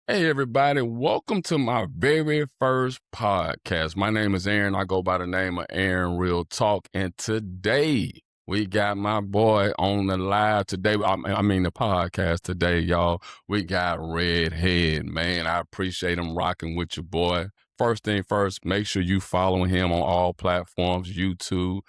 Hey, everybody, welcome to my very first podcast. My name is Aaron. I go by the name of Aaron Real Talk. And today we got my boy on the live today. I mean, the podcast today, y'all. We got Redhead, man. I appreciate him rocking with your boy. First thing first, make sure you follow him on all platforms, YouTube,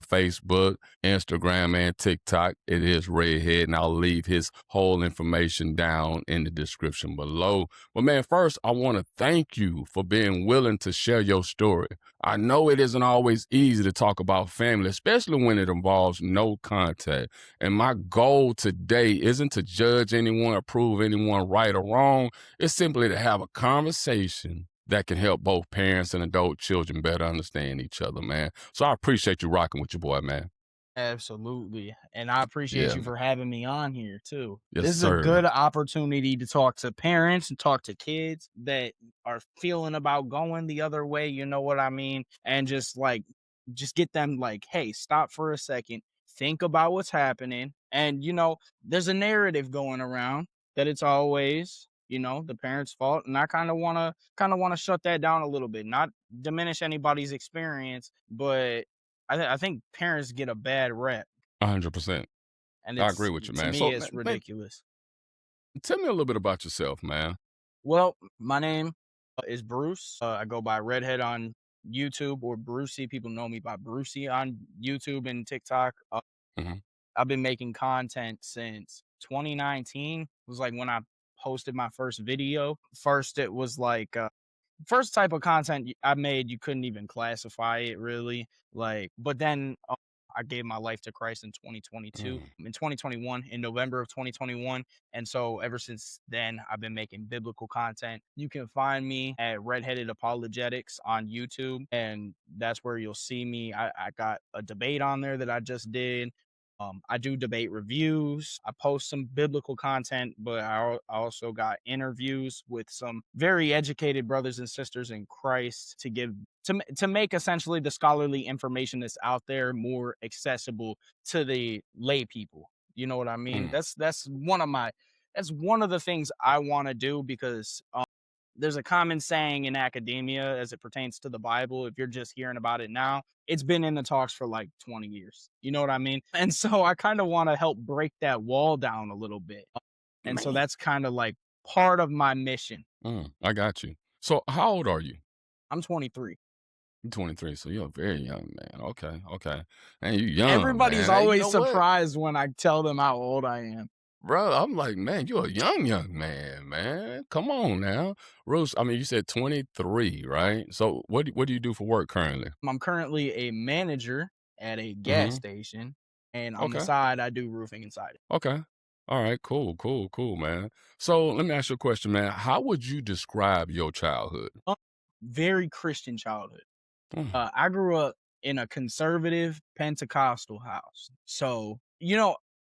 Facebook, Instagram, and TikTok. It is Redhead, and I'll leave his whole information down in the description below. But man, first, I want to thank you for being willing to share your story. I know it isn't always easy to talk about family, especially when it involves no contact. And my goal today isn't to judge anyone or prove anyone right or wrong. It's simply to have a conversation that can help both parents and adult children better understand each other, man. So I appreciate you rocking with your boy, man. Absolutely. And I appreciate Yeah, you for having me on here too. yes, This is a sir. good opportunity to talk to parents and talk to kids that are feeling about going the other way, you know what I mean? And just get them like, hey, stop for a second, think about what's happening. And there's a narrative going around that it's always, the parents' fault. And I kind of want to shut that down a little bit, not diminish anybody's experience, but I think parents get a bad rep, 100%. and I agree it's with you, to man. me So, it's man, ridiculous. tell me a little bit about yourself, man. Well, my name is Bruce. I go by Redhead on YouTube or Brucey. People know me by Brucey on YouTube and TikTok. Hmm. I've been making content since 2019. Was like when I posted my first video. First, it was like first type of content I made, you couldn't even classify it really. Like, but then I gave my life to Christ in 2022, Mm. in 2021, in November of 2021. And so ever since then, I've been making biblical content. You can find me at Redheaded Apologetics on YouTube, and that's where you'll see me. I got a debate on there that I just did. I do debate reviews. I post some biblical content, but I also got interviews with some very educated brothers and sisters in Christ to give to make essentially the scholarly information that's out there more accessible to the lay people. You know what I mean? Mm. That's one of the things I want to do because there's a common saying in academia as it pertains to the Bible. If you're just hearing about it now, it's been in the talks for like 20 years. You know what I mean? And so I kind of want to help break that wall down a little bit. And so Man. that's kind of like part of my mission. I got you. So, how old are you? I'm 23. You're 23, so you're a very young man. Okay, okay. And you young, Everybody's man. Hey, you always know what? surprised when I tell them how old I am. Bro, I'm like, man, you're a young man, man. Come on now. Rose, I mean, you said 23, right? So what do you do for work currently? I'm currently a manager at a gas Mm-hmm. station, and on the Okay. side, I do roofing and siding. Okay. All right, cool, man. So let me ask you a question, man. How would you describe your childhood? Very Christian childhood. Mm. I grew up in a conservative Pentecostal house. So,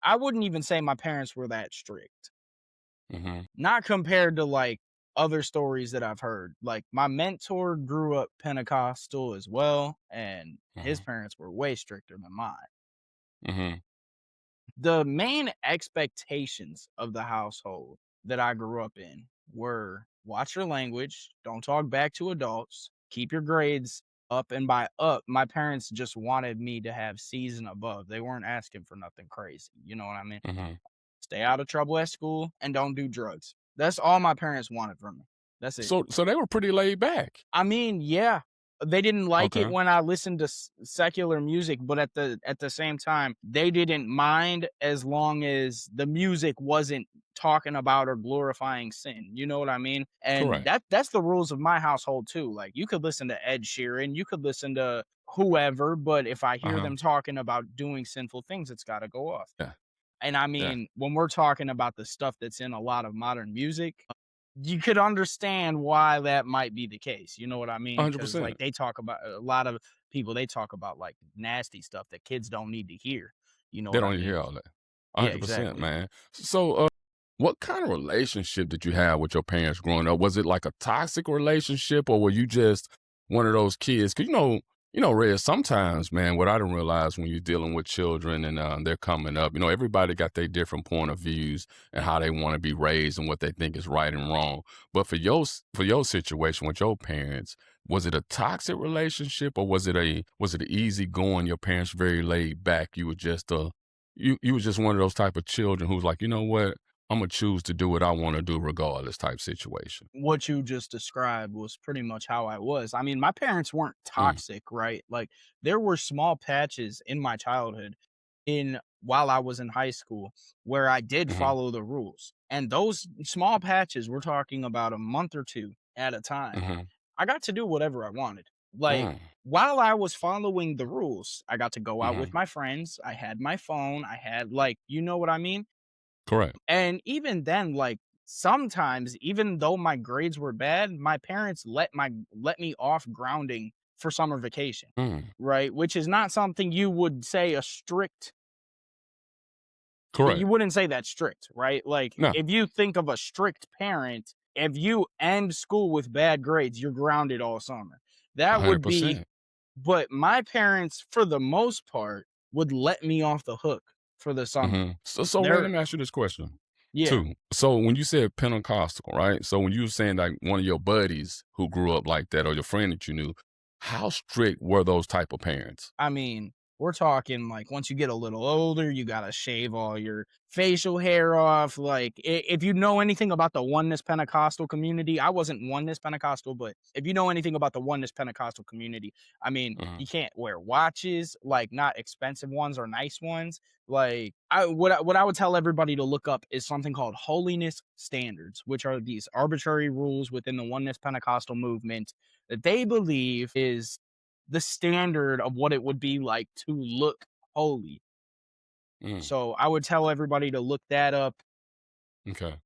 I wouldn't even say my parents were that strict. Mm-hmm. Not compared to like other stories that I've heard. Like my mentor grew up Pentecostal as well, and his Mm-hmm. parents were way stricter than mine. Mm-hmm. The main expectations of the household that I grew up in were watch your language, don't talk back to adults, keep your grades up. And by up, my parents just wanted me to have C's and above. They weren't asking for nothing crazy. You know what I mean? Mm-hmm. Stay out of trouble at school and don't do drugs. That's all my parents wanted from me. That's it. So they were pretty laid back. I mean, yeah, they didn't like it Okay. when I listened to secular music, but at the same time, they didn't mind as long as the music wasn't talking about or glorifying sin. You know what I mean? And Correct. that's the rules of my household too. Like you could listen to Ed Sheeran, you could listen to whoever, but if I hear Uh-huh. them talking about doing sinful things, it's got to go off. Yeah. And I Yeah. mean, when we're talking about the stuff that's in a lot of modern music, you could understand why that might be the case. You know what I mean? Because 100%. like they talk about a lot of people, they talk about like nasty stuff that kids don't need to hear. You know They what I don't even mean? hear all that. Yeah, 100%, exactly. man. So, what kind of relationship did you have with your parents growing up? Was it like a toxic relationship, or were you just one of those kids? Because Reg, sometimes, man, what I didn't realize when you're dealing with children and they're coming up, everybody got their different point of views and how they want to be raised and what they think is right and wrong. But for your situation with your parents, was it a toxic relationship or was it a easy going? Your parents very laid back. You were just you was just one of those type of children who's like, you know what, I'm gonna choose to do what I want to do regardless type situation. What you just described was pretty much how I was. I mean, my parents weren't Mm, toxic, right? Like there were small patches in my childhood in while I was in high school where I did mm-hmm, follow the rules. And those small patches, we're talking about a month or two at a time. mm-hmm, I got to do whatever I wanted. Like mm, while I was following the rules, I got to go out mm-hmm. with my friends. I had my phone. I had like, you know what I mean? Correct. And even then, like, sometimes, even though my grades were bad, my parents let me off grounding for summer vacation, Mm, right? Which is not something you would say a strict correct. you wouldn't say that strict, right? Like, No, if you think of a strict parent, if you end school with bad grades, you're grounded all summer. That would be 100%. but my parents, for the most part, would let me off the hook for the summer. Mhm. So, Ray, They're let me ask you this question yeah. too. So, when you said Pentecostal, right? So, when you were saying like one of your buddies who grew up like that, or your friend that you knew, how strict were those type of parents? I mean, we're talking like once you get a little older, you gotta shave all your facial hair off. Like, if you know anything about the Oneness Pentecostal community, I wasn't Oneness Pentecostal, but if you know anything about the Oneness Pentecostal community, I mean, Mhm, you can't wear watches, like not expensive ones or nice ones. Like, what I would tell everybody to look up is something called holiness standards, which are these arbitrary rules within the Oneness Pentecostal movement that they believe is the standard of what it would be like to look holy. mm, So I would tell everybody to look that up. okay.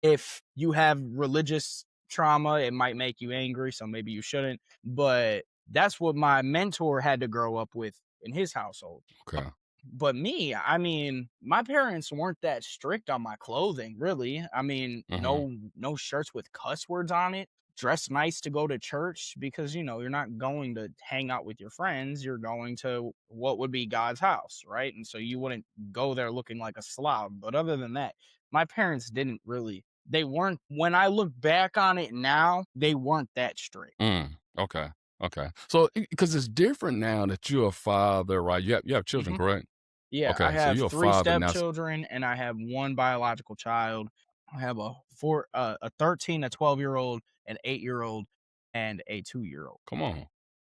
If you have religious trauma, it might make you angry, so maybe you shouldn't. But that's what my mentor had to grow up with in his household. Okay. But me, I mean, my parents weren't that strict on my clothing, really. I mean, Mhm, no shirts with cuss words on it. Dress nice to go to church because you're not going to hang out with your friends. You're going to what would be God's house, right? And so you wouldn't go there looking like a slob. But other than that, my parents didn't really. They weren't. When I look back on it now, they weren't that strict. okay. Okay. So, because it's different now that you're a father, right? You have children, Mhm. correct? Yeah, I Okay. So have you're a 3 father now. stepchildren, and I have 1 biological child. I have a 13, a 12-year-old, an 8-year-old, and a 2-year-old. Come on.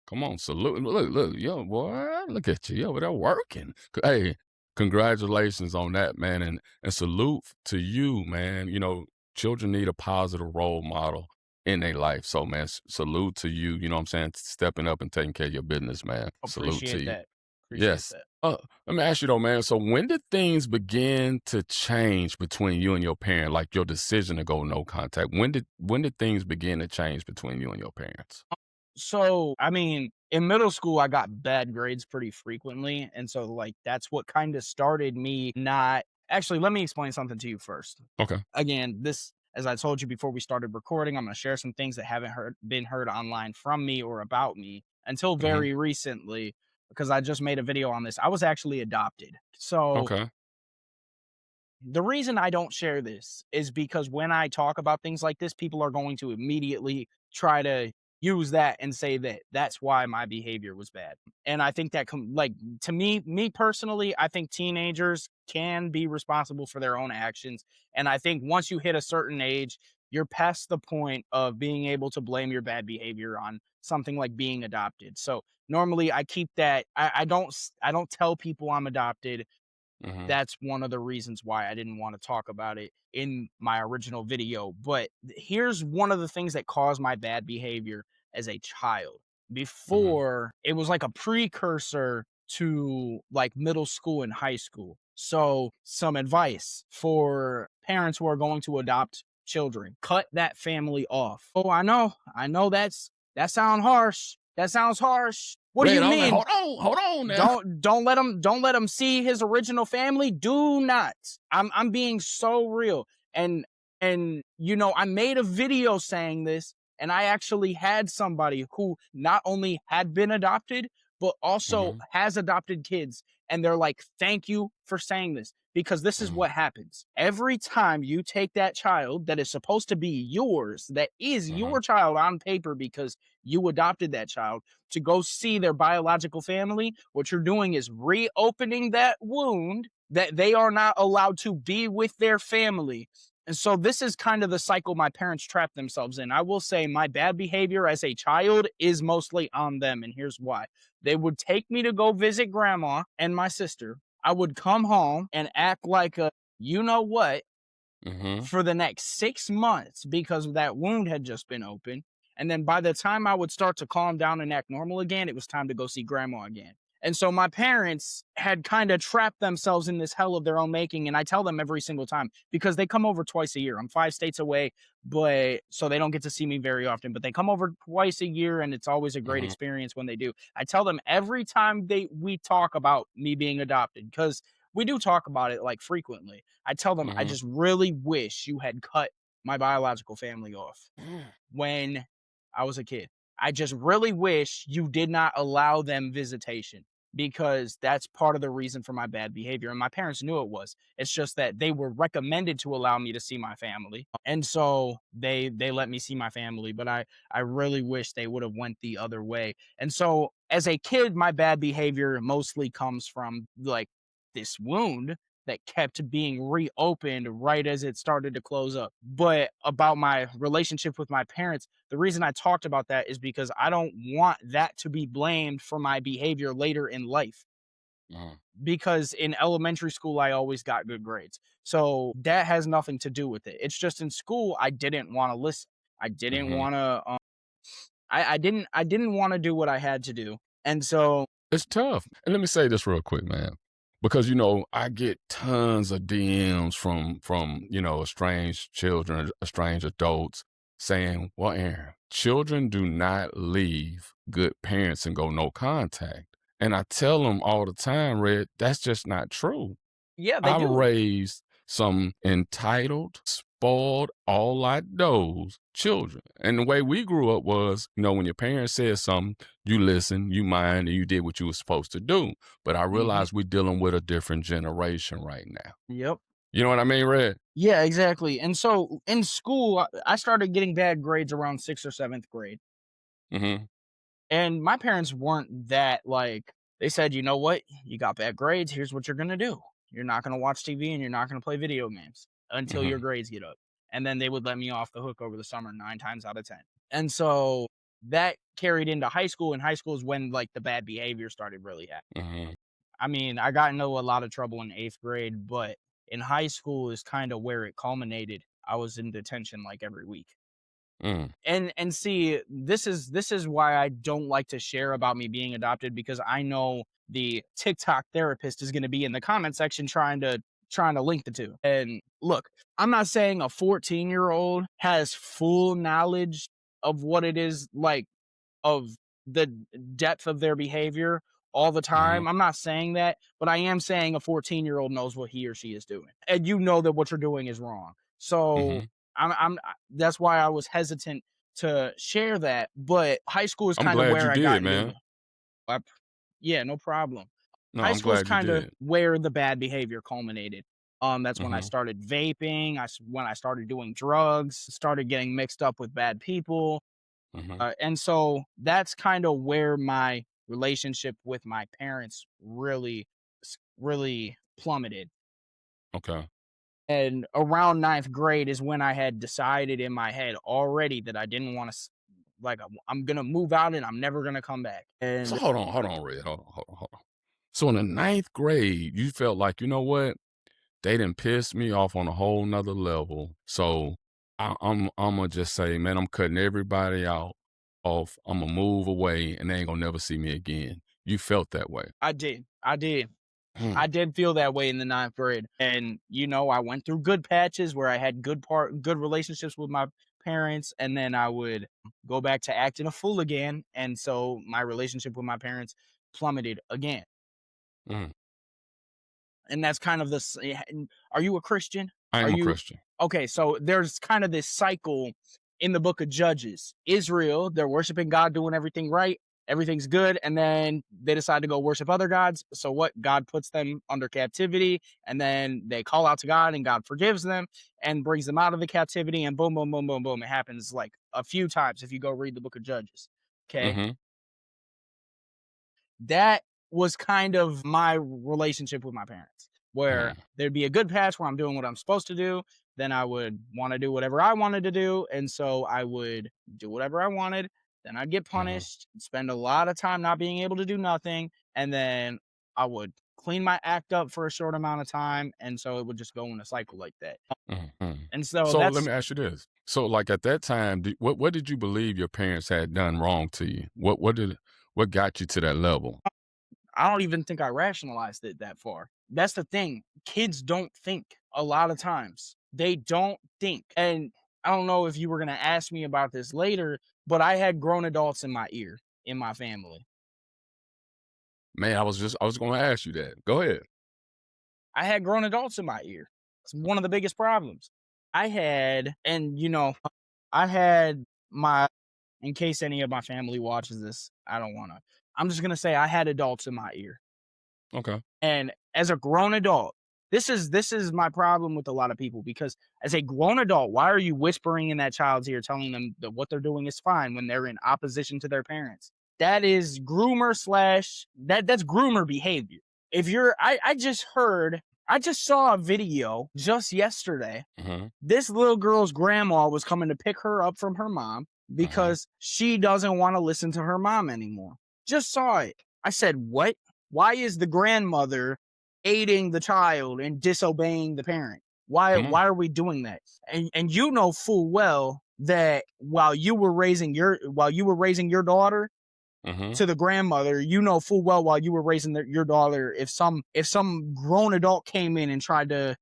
Come on, salute. Look, yo, boy, look at you. Yo, they're working. Hey, congratulations on that, man. And salute to you, man. Children need a positive role model in their life. So, man, salute to you. You know what I'm saying? Stepping up and taking care of your business, man. Salute to Appreciate you. that. Appreciate Yes. that. Let me ask you though, man. So when did things begin to change between you and your parent? Like your decision to go no contact. When did things begin to change between you and your parents? So, I mean, in middle school, I got bad grades pretty frequently, and so, like, that's what kinda started me not actually, let me explain something to you first. Okay. Again, this as I told you before we started recording, I'm gonna share some things that haven't been heard online from me or about me until Hmm. very recently, because I just made a video on this. I was actually adopted. So Okay. the reason I don't share this is because when I talk about things like this, people are going to immediately try to use that and say that that's why my behavior was bad. And I think that like to me personally, I think teenagers can be responsible for their own actions. And I think once you hit a certain age, you're past the point of being able to blame your bad behavior on something like being adopted. So normally I keep that I don't tell people I'm adopted. Hmm. That's one of the reasons why I didn't want to talk about it in my original video. But here's one of the things that caused my bad behavior as a child. Hmm. Before, it was like a precursor to like middle school and high school. So, some advice for parents who are going to adopt children: cut that family off. Oh, I know that sounds harsh. That sounds harsh. What do Wait, you I'm like, mean? hold on now. Don't let him see his original family. Do not. I'm being so real. And I made a video saying this, And I actually had somebody who not only had been adopted, but also Mhm. has adopted kids. And they're like, thank you for saying this. Because this is Mhm. what happens. Every time you take that child that is supposed to be yours, that is Mhm. your child on paper because you adopted that child, to go see their biological family, what you're doing is reopening that wound that they are not allowed to be with their family. And so this is kind of the cycle my parents trapped themselves in. I will say my bad behavior as a child is mostly on them. And here's why. They would take me to go visit grandma and my sister. I would come home and act like a you know what Mhm. for the next 6 months because that wound had just been open. And then by the time I would start to calm down and act normal again, it was time to go see grandma again. And so my parents had kind of trapped themselves in this hell of their own making. And I tell them every single time because they come over twice a year. I'm 5 states away, but so they don't get to see me very often, but they come over twice a year and it's always a great Mhm. experience when they do. I tell them every time we talk about me being adopted because we do talk about it like frequently. I tell them, I Mhm. just really wish you had cut my biological family off when I was a kid. I just really wish you did not allow them visitation because that's part of the reason for my bad behavior. And my parents knew it was. It's just that they were recommended to allow me to see my family. And so they let me see my family, but I really wish they would have went the other way. And so as a kid, my bad behavior mostly comes from like this wound that kept being reopened right as it started to close up. But about my relationship with my parents, the reason I talked about that is because I don't want that to be blamed for my behavior later in life. Mhm. Because in elementary school, I always got good grades. So that has nothing to do with it. It's just in school, I didn't want to listen. I didn't Mhm. want to, I didn't want to do what I had to do. And so It's tough. And let me say this real quick, man, because I get tons of DMs from estranged children, estranged adults saying, "Well, Aaron, children do not leave good parents and go no contact." And I tell them all the time, Red, that's just not true. yeah, they I do. raised some entitled, spoiled, all like those children. And the way we grew up was, when your parents said something, you listened, you mind, and you did what you were supposed to do. But I Mhm. realize we're dealing with a different generation right now. Yep. You know what I mean, Red? Yeah, exactly. And so in school, I started getting bad grades around 6th or 7th grade. Mm-hmm. And my parents weren't that like they said, "You know what? You got bad grades. Here's what you're going to do. You're not going to watch TV and you're not going to play video games until your Mm-hmm. grades get up." And then they would let me off the hook over the summer 9 times out of 10. And so that carried into high school, and high school is when like the bad behavior started really happening. Mm-hmm. I mean, I got into a lot of trouble in 8th grade, but in high school is kind of where it culminated. I was in detention like every week. Mm. And see, this is why I don't like to share about me being adopted because I know the TikTok therapist is going to be in the comment section trying to link the two. And look, I'm not saying a 14-year-old has full knowledge of what it is like of the depth of their behavior all the Mm-hmm. time. I'm not saying that, but I am saying a 14-year-old knows what he or she is doing. And you know that what you're doing is wrong. So Mm-hmm. that's why I was hesitant to share that. But high school is I'm kind of glad you where I did, got into man. I, yeah, no problem. No, High I'm school is glad you kind of did. where the bad behavior culminated. That's when I Mm-hmm. started vaping. When I started doing drugs, started getting mixed up with bad people, Mm-hmm. and so that's kind of where my relationship with my parents really plummeted. Okay. And around ninth grade is when I had decided in my head already that I didn't want to, like, I'm going to move out and I'm never going to come back. So And hold on, Red. Hold on. So in the ninth grade, you felt like, you know what? They done pissed me off on a whole nother level. So I'm gonna just say, man, I'm cutting everybody out off. I'm gonna move away, and they ain't gonna never see me again. You felt that way. I did. I did. Hmm. I did feel that way in the ninth grade. And, I went through good patches where I had good relationships with my parents. And then I would go back to acting a fool again. And so my relationship with my parents plummeted again. Mm. And that's kind of this. Are you a Christian? I Are am a you Christian. okay? So there's kind of this cycle in the book of Judges. Israel, they're worshiping God, doing everything right. Everything's good. And then they decide to go worship other gods. So what? God puts them under captivity, and then they call out to God, and God forgives them and brings them out of the captivity. And boom, boom, boom, boom, boom. It happens like a few times if you go read the book of Judges. Okay. Mm-hmm. That was kind of my relationship with my parents, where Mm-hmm. there'd be a good patch where I'm doing what I'm supposed to do. Then I would want to do whatever I wanted to do. And so I would do whatever I wanted. Then I'd get Mm-hmm. punished, spend a lot of time not being able to do nothing. And then I would clean my act up for a short amount of time. And so it would just go in a cycle like that. Mm-hmm. And so So let that's, me ask you this. So like at that time, what did you believe your parents had done wrong to you? What got you to that level? I don't even think I rationalized it that far. That's the thing. Kids don't think a lot of times. They don't think. And I don't know if you were going to ask me about this later, but I had grown adults in my ear in my family. Man, I was going to ask you that. Go ahead. I had grown adults in my ear. It's one of the biggest problems. I had, and I had my, in case any of my family watches this, I don't want to, I'm just going to say I had adults in my ear. Okay. And as a grown adult, this is my problem with a lot of people, because as a grown adult, why are you whispering in that child's ear, telling them that what they're doing is fine when they're in opposition to their parents? That is groomer slash that's groomer behavior. If you're, I just saw a video just yesterday. Mm-hmm. This little girl's grandma was coming to pick her up from her mom Mm-hmm. because she doesn't want to listen to her mom anymore. Just saw it. I said, what? Why is the grandmother aiding the child and disobeying the parent? Why Come on. why are we doing that? And you know full well that while you were raising your daughter Mm-hmm. to the grandmother, you know full well while you were raising your daughter, if some grown adult came in and tried to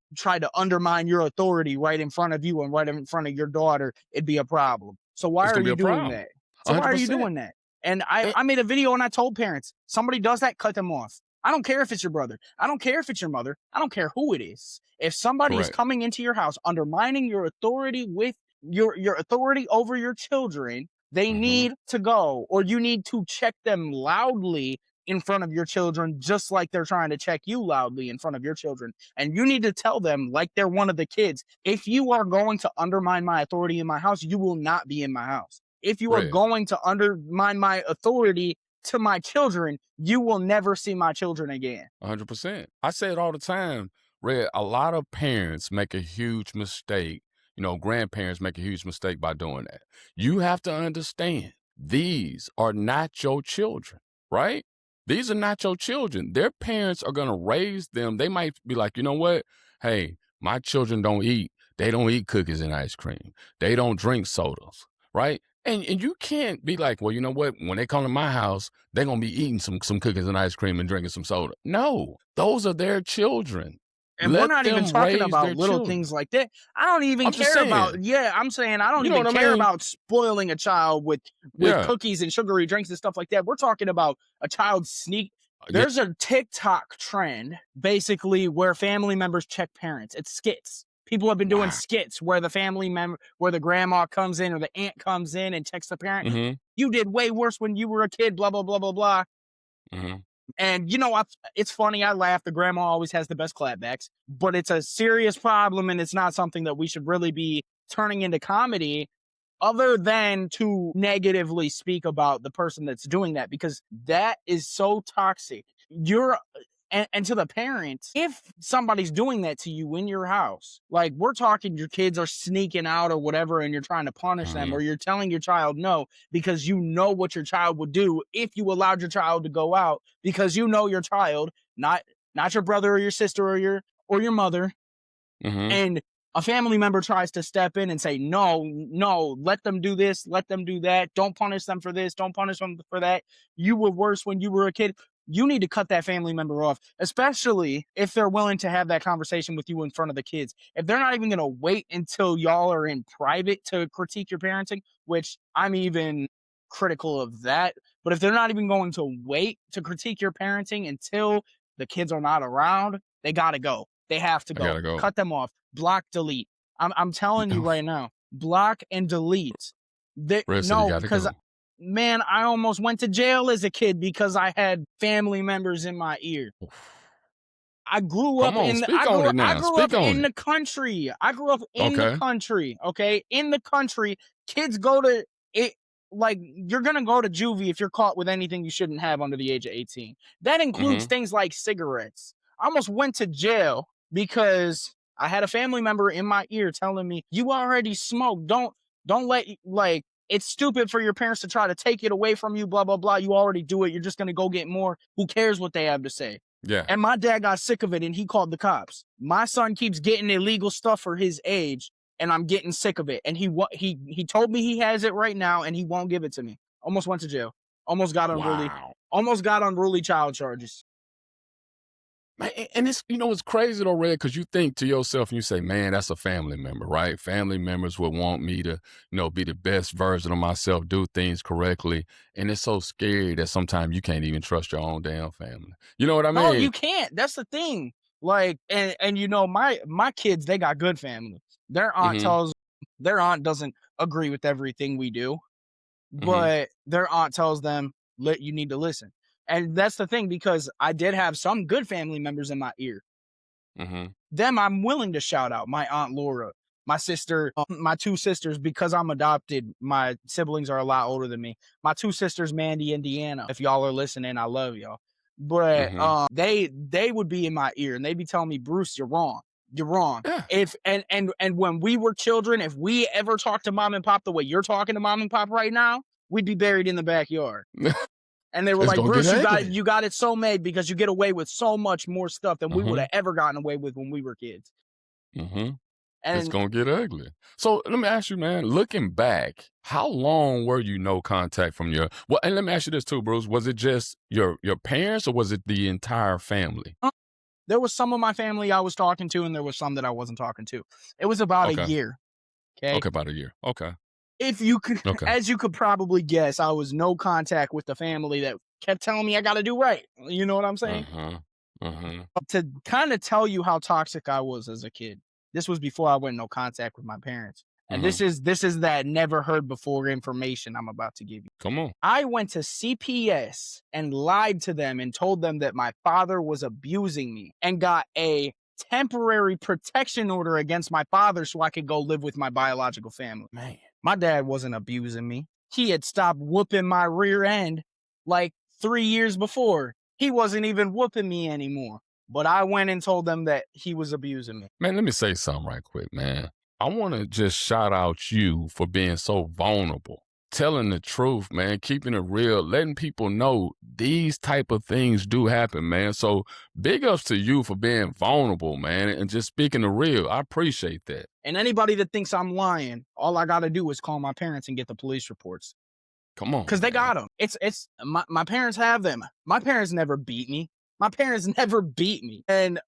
undermine your authority right in front of you and right in front of your daughter, it'd be a problem. So why It's are gonna be you a doing problem. that? So why are you 100%. doing that? And I, Eh, I made a video and I told parents, somebody does that, cut them off. I don't care if it's your brother. I don't care if it's your mother. I don't care who it is. If somebody is correct. coming into your house, undermining your authority with your authority over your children, they Mm-hmm. need to go, or you need to check them loudly in front of your children, just like they're trying to check you loudly in front of your children. And you need to tell them, like they're one of the kids, if you are going to undermine my authority in my house, you will not be in my house. If you are Red. going to undermine my authority to my children, you will never see my children again. 100%. I say it all the time. Red, a lot of parents make a huge mistake. Grandparents make a huge mistake by doing that. You have to understand, these are not your children, right? These are not your children. Their parents are going to raise them. They might be like, you know what? Hey, my children don't eat. They don't eat cookies and ice cream. They don't drink sodas, right? And you can't be like, well, you know what? When they come to my house, they're gonna be eating some cookies and ice cream and drinking some soda. No, those are their children. And we're Let not even them talking raise about their little children. things like that. I don't even I'm just care about, saying, yeah, I'm saying I don't you know even what I care mean? about spoiling a child with Yeah, cookies and sugary drinks and stuff like that. We're talking about a child sneak. yeah, There's a TikTok trend basically where family members check parents. It's skits. People have been doing wow. skits where where the grandma comes in or the aunt comes in and checks the parent. Mm-hmm. You did way worse when you were a kid, blah, blah, blah, blah, blah. Mm-hmm. And it's funny. I laugh. The grandma always has the best clapbacks, but it's a serious problem, and it's not something that we should really be turning into comedy, other than to negatively speak about the person that's doing that, because that is so toxic. And to the parents, if somebody's doing that to you in your house, like we're talking, your kids are sneaking out or whatever, and you're trying to punish them, Mm-hmm. or you're telling your child no, because you know what your child would do if you allowed your child to go out, because you know your child, not your brother or your sister or your mother, Mm-hmm. and a family member tries to step in and say, no, no, let them do this, let them do that. Don't punish them for this. Don't punish them for that. You were worse when you were a kid. You need to cut that family member off, especially if they're willing to have that conversation with you in front of the kids. If they're not even going to wait until y'all are in private to critique your parenting, which I'm even critical of that, but if they're not even going to wait to critique your parenting until the kids are not around, they got to go. They have to I go. gotta go. Cut them off. Block, delete. I'm telling you right now. block and delete. Rest of you No, got to because go. man, I almost went to jail as a kid because I had family members in my ear. I grew Come up on, in speak on it I now. grew up Speak on in it. the country. I grew up in the Okay. country, okay? In the country, kids go to it like you're going to go to juvie if you're caught with anything you shouldn't have under the age of 18. That includes Mm-hmm. things like cigarettes. I almost went to jail because I had a family member in my ear telling me, "You already smoke. Don't let like it's stupid for your parents to try to take it away from you, blah blah blah. You already do it. You're just going to go get more. Who cares what they have to say?" Yeah. And my dad got sick of it and he called the cops. My son keeps getting illegal stuff for his age and I'm getting sick of it. And he told me he has it right now and he won't give it to me. Almost went to jail. Wow. Almost got unruly child charges. Man, and it's it's crazy though, Red, because you think to yourself and you say, "Man, that's a family member, right? Family members would want me to, be the best version of myself, do things correctly." And it's so scary that sometimes you can't even trust your own damn family. You know what I No, mean? you can't. That's the thing. Like, and my kids, they got good family. Mm-hmm. Their aunt doesn't agree with everything we do, Mm-hmm. but their aunt tells them, you need to listen. And that's the thing, because I did have some good family members in my ear. Mm-hmm. Them I'm willing to shout out. My aunt Laura, my sister, my two sisters, because I'm adopted. My siblings are a lot older than me. My two sisters, Mandy and Deanna. If y'all are listening, I love y'all. But Mm-hmm. they would be in my ear and they'd be telling me, Bruce, you're wrong. You're wrong. Yeah. If and when we were children, if we ever talked to mom and pop the way you're talking to mom and pop right now, we'd be buried in the backyard. And they were It's like, gonna get Bruce, ugly. you got it so made because you get away with so much more stuff than we would Mm-hmm. have ever gotten away with when we were kids. Mm-hmm. It's And gonna get ugly. So let me ask you, man, looking back, how long were you no contact from your and let me ask you this too, Bruce. Was it just your parents or was it the entire family? there was some of my family I was talking to, and there was some that I wasn't talking to. It was about a Okay. year. Okay. Okay, about a year. Okay. If you could, Okay. as you could probably guess, I was no contact with the family that kept telling me I got to do right. You know what I'm saying? Mm-hmm. Mm-hmm. To kind of tell you how toxic I was as a kid. This was before I went no contact with my parents. And Mm-hmm. this is that never heard before information I'm about to give you. Come on. I went to CPS and lied to them and told them that my father was abusing me and got a temporary protection order against my father so I could go live with my biological family. Man. My dad wasn't abusing me. He had stopped whooping my rear end like 3 years before. He wasn't even whooping me anymore. But I went and told them that he was abusing me. Man, let me say something right quick, man. I want to just shout out you for being so vulnerable, telling the truth, man, keeping it real, letting people know these type of things do happen, man. So big ups to you for being vulnerable, man, and just speaking the real. I appreciate that. And anybody that thinks I'm lying, all I got to do is call my parents and get the police reports. Come on, Because they man. got them. It's my parents have them. My parents never beat me. My parents never beat me. And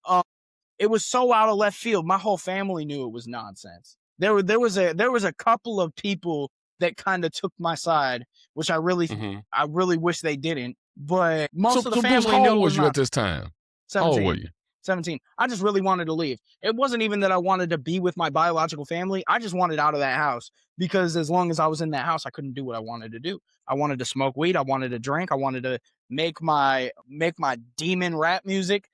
it was so out of left field. My whole family knew it was nonsense. There was a couple of people that kind of took my side, which I really wish they didn't. But most of the So Bruce, family how knew it old was was you not at this time? How old were 17. you? 17. I just really wanted to leave. It wasn't even that I wanted to be with my biological family. I just wanted out of that house because as long as I was in that house, I couldn't do what I wanted to do. I wanted to smoke weed. I wanted to drink. I wanted to make my demon rap music.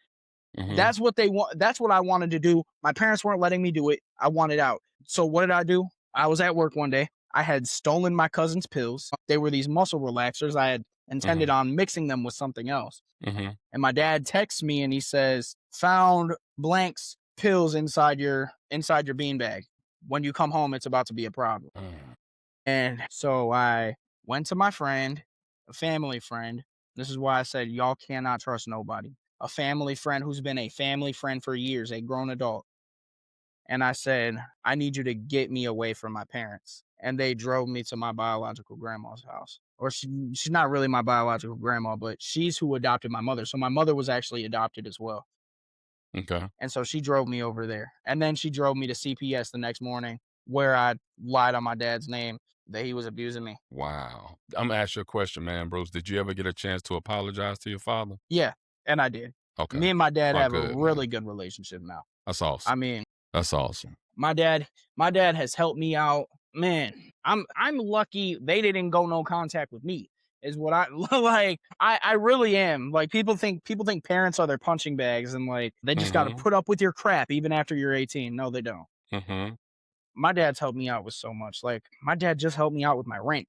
Mm-hmm. That's what they want. That's what I wanted to do. My parents weren't letting me do it. I wanted out. So what did I do? I was at work one day. I had stolen my cousin's pills. They were these muscle relaxers. I had intended on mixing them with something else. Mm-hmm. And my dad texts me and he says, "Found blank's pills inside your beanbag. When you come home, it's about to be a problem." Mm. And so I went to my friend, a family friend. This is why I said y'all cannot trust nobody. A family friend who's been a family friend for years, a grown adult. And I said, "I need you to get me away from my parents." And they drove me to my biological grandma's house. Or she's not really my biological grandma, but she's who adopted my mother. So my mother was actually adopted as well. Okay. And so she drove me over there. And then she drove me to CPS the next morning where I lied on my dad's name that he was abusing me. Wow. I'm gonna ask you a question, man, Bruce. Did you ever get a chance to apologize to your father? Yeah, and I did. Okay. Me and my dad Oh, have a good, man. really good relationship now. That's I awesome. mean, That's awesome. my dad has helped me out Man, I'm lucky they didn't go no contact with me. Is what I like. I really am. Like people think parents are their punching bags and like they just got to Mm-hmm. put up with your crap even after you're 18. No, they don't. Mm-hmm. My dad's helped me out with so much. Like my dad just helped me out with my rent.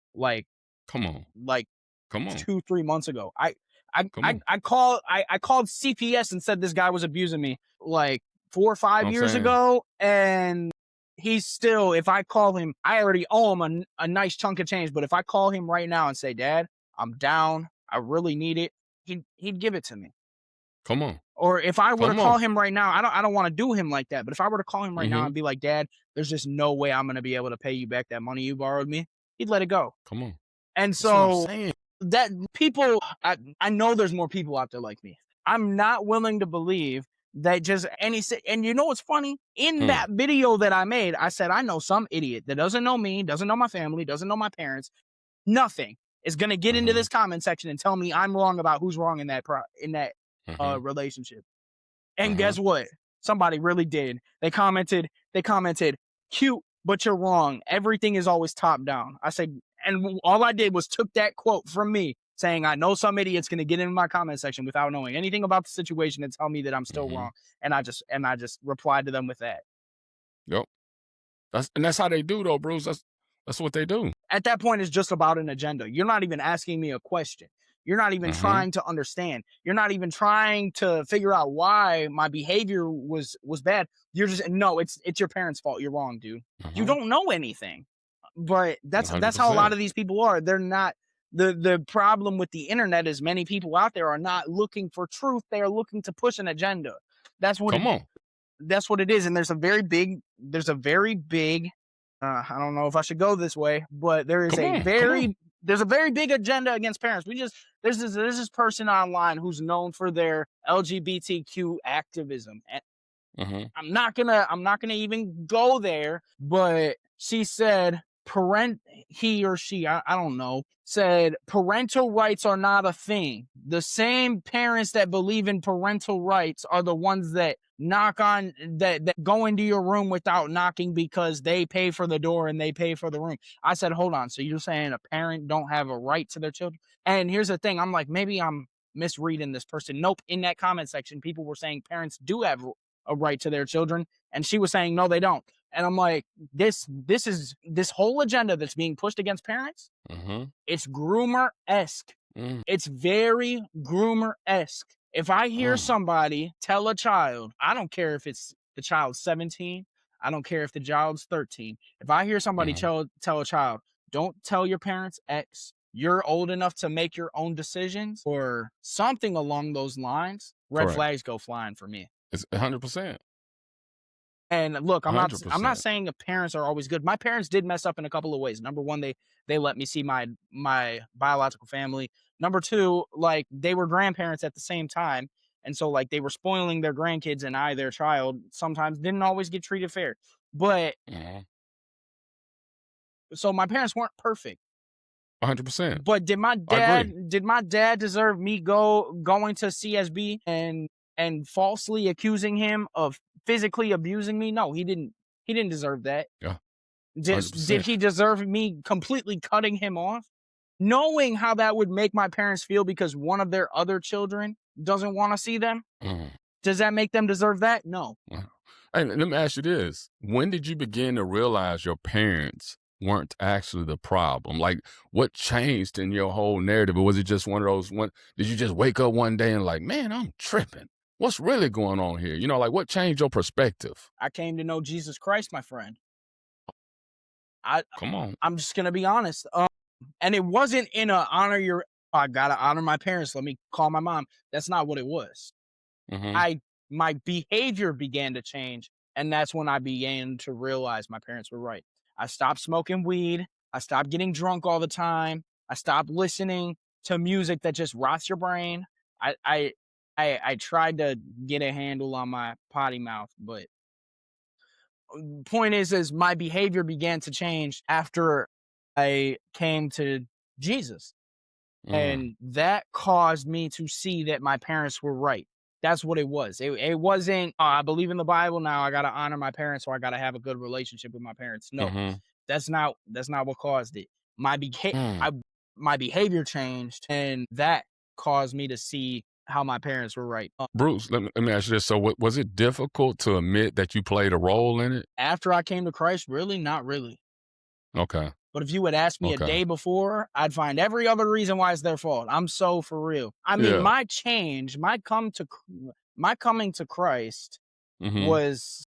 Come on. Like Come on. 2-3 months ago. I I Come I on. I called I called CPS and said this guy was abusing me like 4 or 5 years saying, ago, and he's still. If I call him, I already owe him a nice chunk of change. But if I call him right now and say, "Dad, I'm down. I really need it," he'd give it to me. come on. Or if I were to Come on. call him right now, I don't want to do him like that. But if I were to call him right now Mm-hmm. and be like, "Dad, there's just no way I'm gonna be able to pay you back that money you borrowed me," he'd let it go. Come on. And That's what I'm so saying. that people, I know there's more people out there like me. I'm not willing to believe that just and you know what's funny? In Mm. that video that I made, I said, I know some idiot that doesn't know me, doesn't know my family, doesn't know my parents, nothing is going to get into Mm-hmm. this comment section and tell me I'm wrong about who's wrong in that Mm-hmm. relationship. And Uh-huh. guess what? Somebody really did. They commented, cute, but you're wrong. Everything is always top down. I said, and all I did was took that quote from me saying, I know some idiot's going to get in my comment section without knowing anything about the situation and tell me that I'm still Mm-hmm. wrong. And I just replied to them with that. Yep. That's how they do though, Bruce. That's what they do. At that point, it's just about an agenda. You're not even asking me a question. You're not even Mm-hmm. trying to understand. You're not even trying to figure out why my behavior was bad. You're just no, it's your parents' fault. You're wrong, dude. You Mm-hmm. don't know anything. But hundred that's how a lot percent. of these people are. They're not the problem with the internet is many people out there are not looking for truth. They are looking to push an agenda. That's what it Come on. that's what it is. And there's a very big I don't know if I should go this way, but Come on. Come on. there's a very big agenda against parents. There's this person online who's known for their LGBTQ activism. And Mm-hmm. I'm not gonna even go there, but she said he or she, I don't know, said parental rights are not a thing. The same parents that believe in parental rights are the ones that that go into your room without knocking because they pay for the door and they pay for the room. I said, hold on. So you're saying a parent don't have a right to their children? And here's the thing. I'm like, maybe I'm misreading this person. Nope. In that comment section, people were saying parents do have a right to their children, and she was saying no, they don't. And I'm like, this whole agenda that's being pushed against parents. Mm-hmm. It's groomer-esque. Mm. It's very groomer-esque. If I hear Mm. somebody tell a child, I don't care if it's the child's 17, I don't care if the child's 13. If I hear somebody Mm-hmm. tell a child, don't tell your parents X, you're old enough to make your own decisions, or something along those lines, red Correct. flags go flying for me. It's 100%. And look, I'm not 100%. saying the parents are always good. My parents did mess up in a couple of ways. Number one, they let me see my biological family. Number two, like they were grandparents at the same time. And so like they were spoiling their grandkids, and I, their child, sometimes didn't always get treated fair. But Mm-hmm. so my parents weren't perfect. 100%. But I agree. did my dad deserve me going to CSB and falsely accusing him of physically abusing me? No, he didn't. He didn't deserve that. Yeah. Did 100%. he deserve me completely cutting him off? Knowing how that would make my parents feel because one of their other children doesn't want to see them, Mm. does that make them deserve that? No. Wow. Hey, let me ask you this. When did you begin to realize your parents weren't actually the problem? Like, what changed in your whole narrative? Or was it just one of those, did you just wake up one day and like, man, I'm tripping. What's really going on here? Like what changed your perspective? I came to know Jesus Christ, my friend. I Come on. I'm just gonna be honest. And it wasn't in a I gotta honor my parents. Let me call my mom. That's not what it was. Mm-hmm. My behavior began to change, and that's when I began to realize my parents were right. I stopped smoking weed. I stopped getting drunk all the time. I stopped listening to music that just rots your brain. I I I tried to get a handle on my potty mouth, but point is my behavior began to change after I came to Jesus. Mm. And that caused me to see that my parents were right. That's what it was. It wasn't, I believe in the Bible now. I got to honor my parents, or I got to have a good relationship with my parents. No, Mm-hmm. That's not what caused it. My Mm. my behavior changed, and that caused me to see how my parents were right. Bruce, let me ask you this. So, was it difficult to admit that you played a role in it? After I came to Christ, really, not really. Okay. But if you would ask me a Okay. day before, I'd find every other reason why it's their fault. I'm so for real. I mean, Yeah. my change, my coming to Christ Mm-hmm.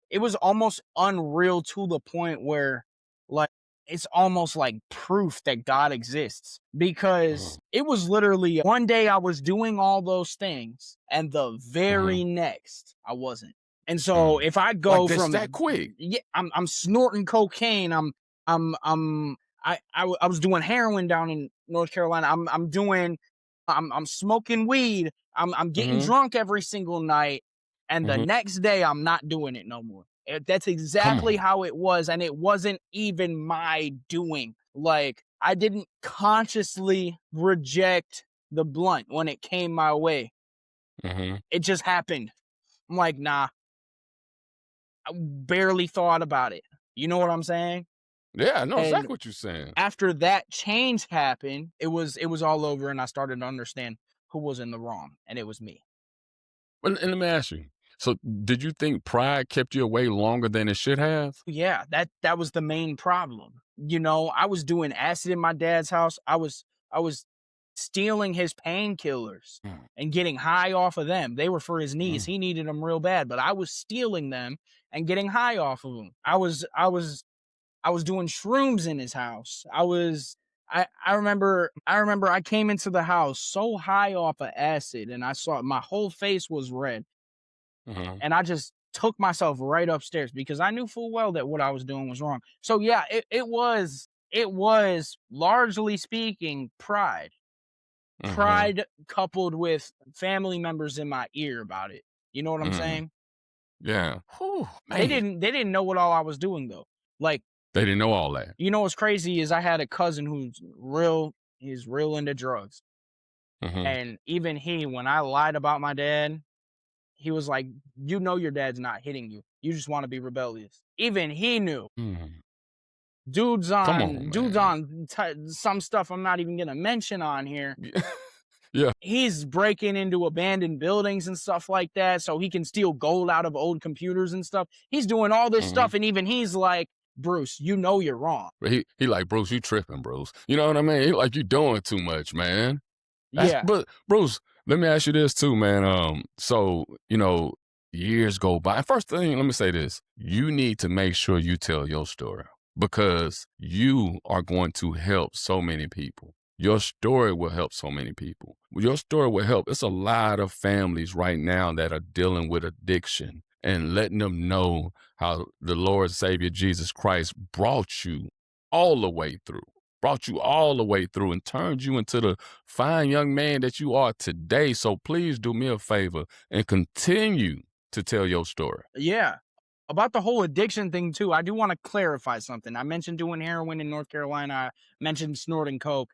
it was almost unreal to the point where, like, it's almost like proof that God exists, because it was literally one day I was doing all those things and the Mm-hmm. very next I wasn't. And so Mm. if I Like go this from, that quick? yeah, I'm snorting cocaine, I'm I was doing heroin down in North Carolina. I'm smoking weed. I'm getting Mm-hmm. drunk every single night, and the Mm-hmm. next day I'm not doing it no more. That's Come exactly on. how it was, and it wasn't even my doing. Like, I didn't consciously reject the blunt when it came my way. Mm-hmm. It just happened. I'm like, nah, I barely thought about it. You know what I'm saying? Yeah, I know And exactly what you're saying. after that change happened, it was all over, and I started to understand who was in the wrong, and it was me. And let me ask you. So, did you think pride kept you away longer than it should have? Yeah, that was the main problem. I was doing acid in my dad's house. I was stealing his painkillers Mm. and getting high off of them. They were for his knees. Mm. He needed them real bad, but I was stealing them and getting high off of them. I was doing shrooms in his house. I remember I came into the house so high off of acid, and I saw my whole face was red, Mm-hmm. and I just took myself right upstairs because I knew full well that what I was doing was wrong. So yeah, it was largely speaking pride. Mm-hmm. Pride coupled with family members in my ear about it. You know what I'm Mm. saying? Yeah. Whew, They man. didn't know what all I was doing though. Like, They didn't know all that. what's crazy is I had a cousin he's real into drugs. Mm-hmm. And even he, when I lied about my dad, he was like, your dad's not hitting you. You just want to be rebellious. Even he knew. Mm. Dude's Come on on, dude's man. on some stuff I'm not even gonna mention on here. Yeah. He's breaking into abandoned buildings and stuff like that so he can steal gold out of old computers and stuff. He's doing all this Mm-hmm. stuff, and even he's like, Bruce, you're wrong. But he like, Bruce, you tripping, Bruce. You know what I mean? He like, you doing too much, man. Yeah. But Bruce, let me ask you this too, man. So years go by. First thing, let me say this: you need to make sure you tell your story because you are going to help so many people. Your story will help so many people. Your story will help. It's a lot of families right now that are dealing with addiction and letting them know how the Lord and Savior Jesus Christ brought you all the way through. Brought you all the way through and turned you into the fine young man that you are today. So please do me a favor and continue to tell your story. Yeah. About the whole addiction thing too, I do want to clarify something. I mentioned doing heroin in North Carolina. I mentioned snorting coke.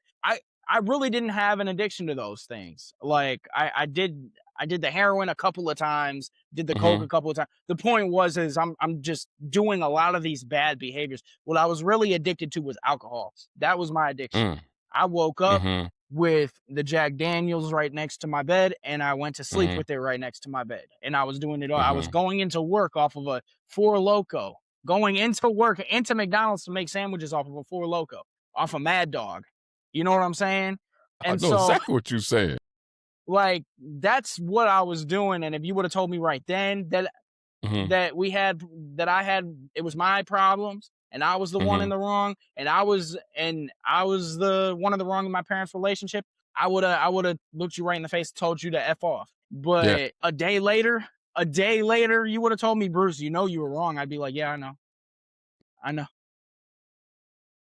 I really didn't have an addiction to those things. Like, I did the heroin a couple of times, did the coke a Mm-hmm. couple of times. The point is I'm just doing a lot of these bad behaviors. What I was really addicted to was alcohol. That was my addiction. Mm. I woke up Mm-hmm. with the Jack Daniels right next to my bed, and I went to sleep Mm-hmm. with it right next to my bed. And I was doing it all. I was Mm-hmm. going into work off of a Four Loco, going into work into McDonald's to make sandwiches off of a Four Loco, off a Mad Dog. You know what I'm saying? I And know so, exactly what you're saying. like, that's what I was doing. And if you would have told me right then Mm-hmm. that we had that I had it was my problems and I was the one in Mm-hmm. the wrong, and I was the one in the wrong in my parents' relationship, I would have looked you right in the face and told you to F off. Yeah. But a day later, you would have told me, Bruce, you were wrong. I'd be like, yeah, I know. I know.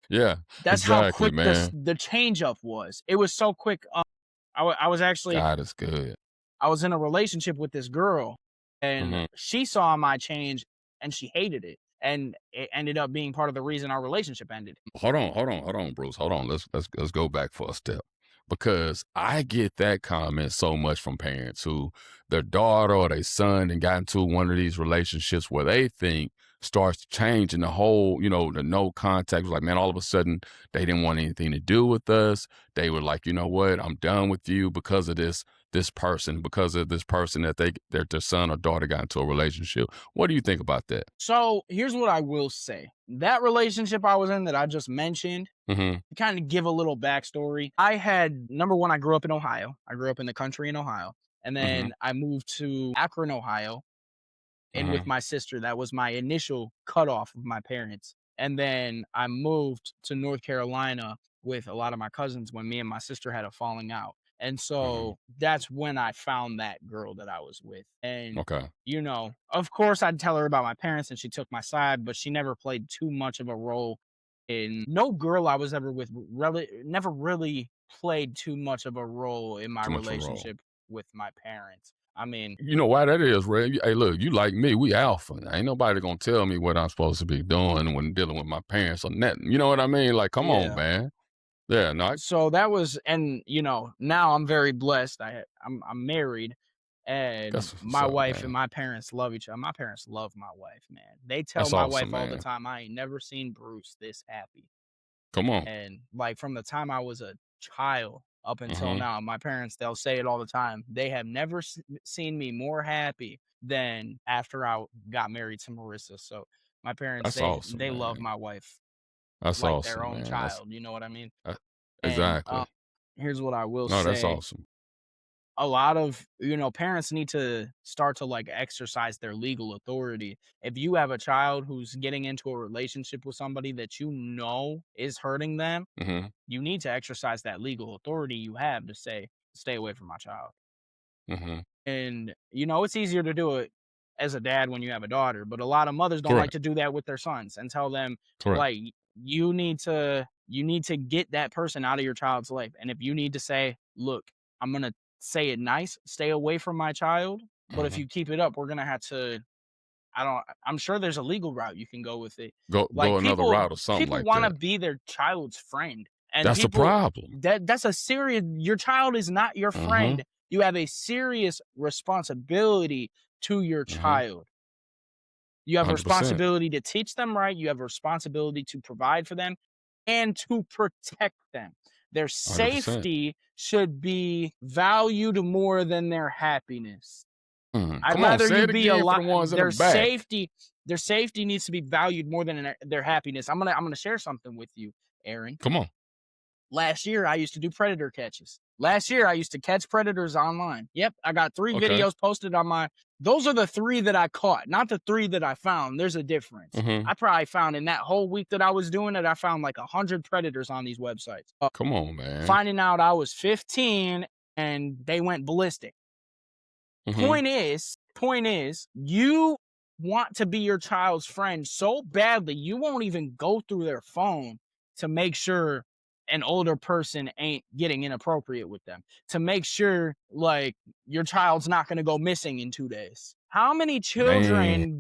Yeah. That's how Exactly, quick the man. the change up was. It was so quick. I was actually God is good. I was in a relationship with this girl, and Mm-hmm. she saw my change and she hated it. And it ended up being part of the reason our relationship ended. Hold on, Bruce. Hold on. Let's go back for a step. Because I get that comment so much from parents who their daughter or their son and got into one of these relationships where they think starts to change, and the whole, the no contact was like, man, all of a sudden they didn't want anything to do with us. They were like, you know what, I'm done with you because of because of this person that their son or daughter got into a relationship. What do you think about that? So here's what I will say. That relationship I was in that I just mentioned, Mm-hmm. to kind of give a little backstory. I had, number one, I grew up in Ohio. I grew up in the country in Ohio. And Mm-hmm. then I moved to Akron, Ohio, and with Mm-hmm. my sister. That was my initial cutoff of my parents. And then I moved to North Carolina with a lot of my cousins when me and my sister had a falling out. And Mm-hmm. so that's when I found that girl that I was with. And, Okay. of course, I'd tell her about my parents and she took my side, but she never played too much of a role in no girl I was ever with, really, never really played too much of a role in my Too much of a role. relationship with my parents. I mean, You know why that is, Ray? Hey, look, you like me, we alpha. Ain't nobody gonna tell me what I'm supposed to be doing when dealing with my parents or nothing. You know what I mean? Like, come on, yeah. man. Yeah, no, So that was, and now I'm very blessed. I'm married, and that's what's my up, wife and man. my parents love each other. My parents love my wife, man. They tell That's my awesome, wife all the man. time, I ain't never seen Bruce this happy. Come on. And like from the time I was a child up until Mm-hmm. now, my parents, they'll say it all the time. They have never seen me more happy than after I got married to Marissa. So my parents, That's awesome, they love man. my wife That's like their awesome, own man. child. You know what I mean? Uh, And exactly. here's what I will No, that's say. awesome. A lot of, parents need to start to like exercise their legal authority. If you have a child who's getting into a relationship with somebody that is hurting them, Mm-hmm. you need to exercise that legal authority you have to say, stay away from my child. Mm-hmm. And, it's easier to do it as a dad when you have a daughter, but a lot of mothers don't like Correct. to do that with their sons and tell them, Correct. like, you need to get that person out of your child's life. And if you need to say, look, I'm going to say it nice, stay away from my child, but if Mm-hmm. you keep it up, we're going to have to, I'm sure there's a legal route you can go with it. Go Like another route or something people like want to that. be their child's friend, and That's the people problem. that's a serious, your child is not your Mm-hmm. friend. You have a serious responsibility to your Mm-hmm. child. You have a 100%. responsibility to teach them right, you have a responsibility to provide for them and to protect them. Their 100%. safety should be valued more than their happiness. Mm. I'd Come on, rather say you it be a again for lot. the ones in the back. Their safety needs to be valued more than their happiness. I'm gonna share something with you, Aaron. Come on. Last year, I used to do predator catches. Last year, I used to catch predators online. Yep, I got 3 Okay. videos posted on my. Those are the 3 that I caught, not the 3 that I found. There's a difference. Mm-hmm. I probably found in that whole week that I was doing it, I found like 100 predators on these websites. Come on, man. Finding out I was 15 and they went ballistic. Mm-hmm. Point is, you want to be your child's friend so badly, you won't even go through their phone to make sure an older person ain't getting inappropriate with them, to make sure like your child's not going to go missing in 2 days. How many Man. children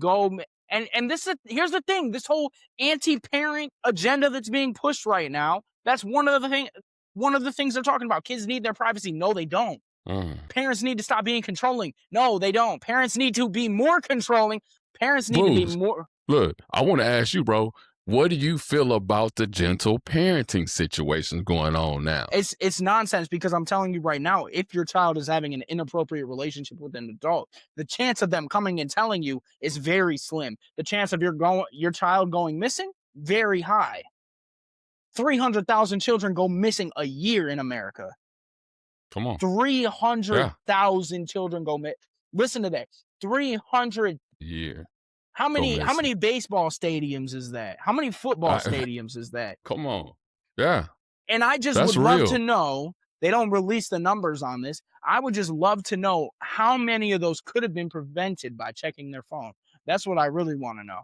and here's the thing, this whole anti-parent agenda that's being pushed right now, that's one of the things they're talking about. Kids need their privacy. No, they don't. Mm. Parents need to stop being controlling. No, they don't. Parents need to be more controlling. Parents need to be Bruce, more. look, I want to ask you, bro, what do you feel about the gentle parenting situations going on now? It's nonsense, because I'm telling you right now, if your child is having an inappropriate relationship with an adult, the chance of them coming and telling you is very slim. The chance of your child going missing, very high. 300,000 children go missing a year in America. Come on. Yeah. 300,000 children go missing. Listen to that. 300. Yeah. How Go many missing. baseball stadiums is that? How many football I, stadiums is that? come on. Yeah. And I just That's would love to real. know, they don't release the numbers on this. I would just love to know how many of those could have been prevented by checking their phone. That's what I really want to know.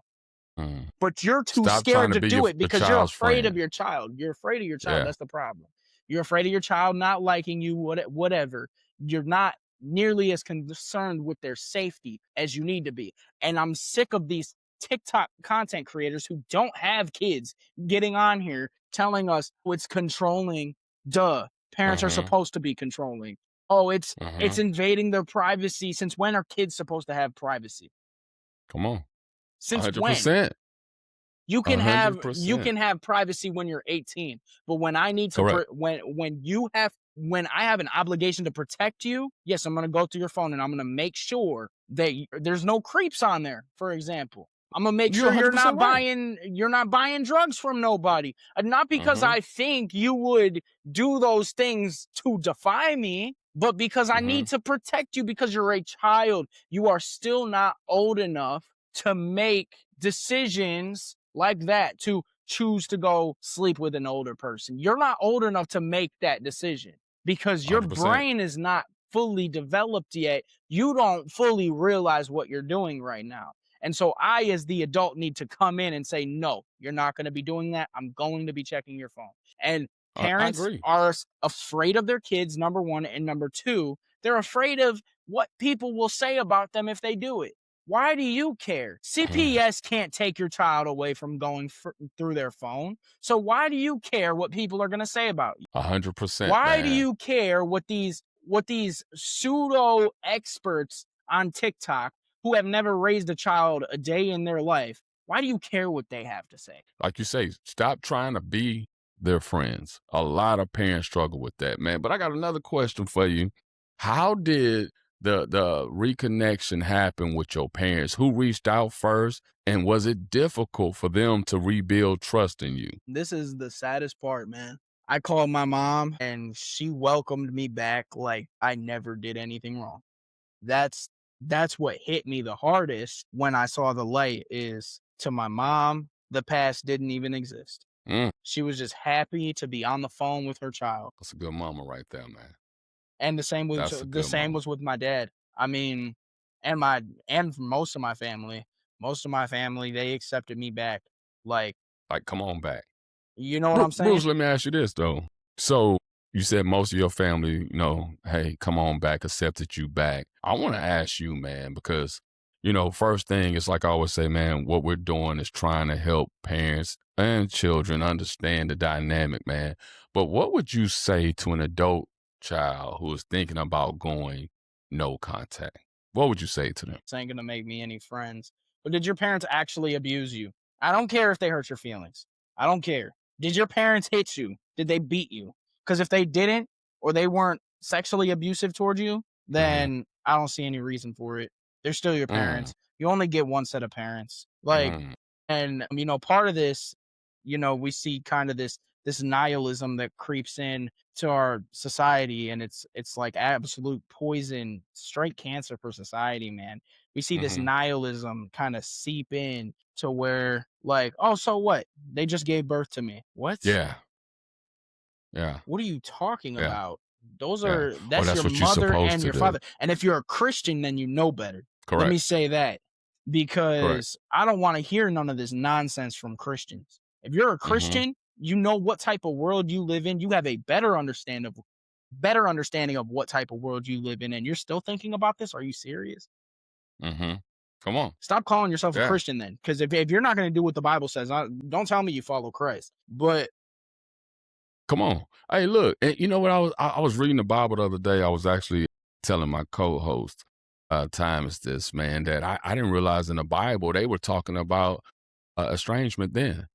Mm. But you're too Stop trying scared to to be do it the because you're child's afraid of friend. your child. You're afraid of your child. Yeah. That's the problem. You're afraid of your child not liking you, whatever. You're not nearly as concerned with their safety as you need to be. And I'm sick of these TikTok content creators who don't have kids getting on here telling us, oh, it's controlling. Duh. Parents are Uh-huh. supposed to be controlling. Oh, it's Uh-huh. invading their privacy. Since when are kids supposed to have privacy? Come on. Since when? 100%. You can have 100%. privacy when you're 18, but when I need to Correct. when I have an obligation to protect you, yes, I'm gonna go through your phone and I'm gonna make sure that there's no creeps on there. For example, I'm gonna make You're sure 100% right. you're not buying drugs from nobody, and not because Mhm. I think you would do those things to defy me, but because I need Mhm. to protect you because you're a child. You are still not old enough to make decisions like that, to choose to go sleep with an older person. You're not old enough to make that decision because your 100%. brain is not fully developed yet. You don't fully realize what you're doing right now. And so I, as the adult, need to come in and say, no, you're not going to be doing that. I'm going to be checking your phone. And I parents agree. are afraid of their kids, number one. And number two, they're afraid of what people will say about them if they do it. Why do you care? Mhm. CPS can't take your child away from going through their phone. So why do you care what people are going to say about you? 100%, Why do man. you care what these pseudo experts on TikTok who have never raised a child a day in their life, why do you care what they have to say? Like you say, stop trying to be their friends. A lot of parents struggle with that, man. But I got another question for you. How did the reconnection happen with your parents? Who reached out first? And was it difficult for them to rebuild trust in you? This is the saddest part, man. I called my mom and she welcomed me back like I never did anything wrong. That's that's what hit me the hardest when I saw the light. Is to my mom, the past didn't even exist. Mm, She was just happy to be on the phone with her child. that's a good mama right there, man. And That's a the good same mama. was with my dad. I mean, and most of my family, they accepted me back. Like, Like, come on back. you know what I'm Bruce, saying? let me ask you this though. So you said most of your family, hey, come on back, accepted you back. I want to ask you, man, because first thing is like I always say, man, what we're doing is trying to help parents and children understand the dynamic, man. But what would you say to an adult child who is thinking about going no contact? What would you say to them? This ain't gonna make me any friends. But did your parents actually abuse you? I don't care if they hurt your feelings. I don't care. Did your parents hit you? Did they beat you? Because if they didn't, or they weren't sexually abusive toward you, Mm-hmm. then I don't see any reason for it. They're still your Mm, parents. You only get one set of parents. Like, mm, and part of this, we see kind of this nihilism that creeps in to our society, and it's like absolute poison, straight cancer for society, man. We see this mm-hmm. nihilism kind of seep in to where, like, oh, so what? They just gave birth to me. What? Yeah, yeah, What are you talking yeah, about? yeah. Or That's that's your what you're mother supposed and to your do. father. And if you're a Christian, then you know better. Let Correct. me say that, Correct. because I don't want to hear none of this nonsense from Christians. If you're a Mhm. Christian, you know what type of world you live in. You have a better understanding of what type of world you live in, and you're still thinking about this. Are you serious? Mhm. Come on. Stop calling yourself a Yeah. Christian then, because if you're not going to do what the Bible says, don't tell me you follow Christ. But Come on. Hey, look, and you know what I was reading the Bible the other day. I was actually telling my co-host, time is this, man, that I didn't realize in the Bible they were talking about estrangement then.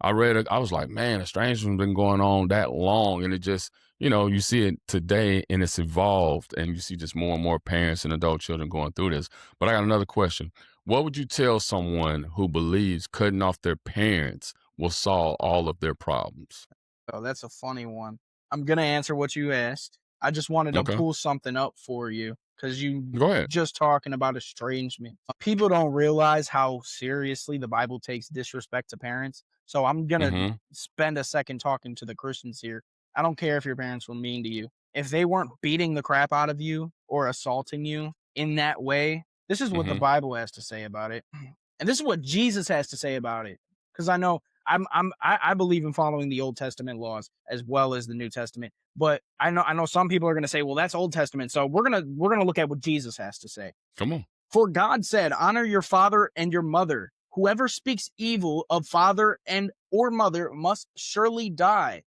I read it, I was like, man, estrangement been going on that long. And it just, you see it today and it's evolved and you see just more and more parents and adult children going through this. But I got another question. What would you tell someone who believes cutting off their parents will solve all of their problems? oh, that's a funny one. I'm gonna answer what you asked. I just wanted to Okay. pull something up for you because you Go ahead. just talking about estrangement. People don't realize how seriously the Bible takes disrespect to parents. So I'm gonna Mm-hmm. spend a second talking to the Christians here. I don't care if your parents were mean to you. If they weren't beating the crap out of you or assaulting you in that way, this is what the Mm-hmm. Bible has to say about it. And this is what Jesus has to say about it. Because I believe in following the Old Testament laws as well as the New Testament. But I know some people are going to say, well, that's Old Testament. So we're gonna look at what Jesus has to say. Come on. For God said, honor your father and your mother. Whoever speaks evil of father and or mother must surely die.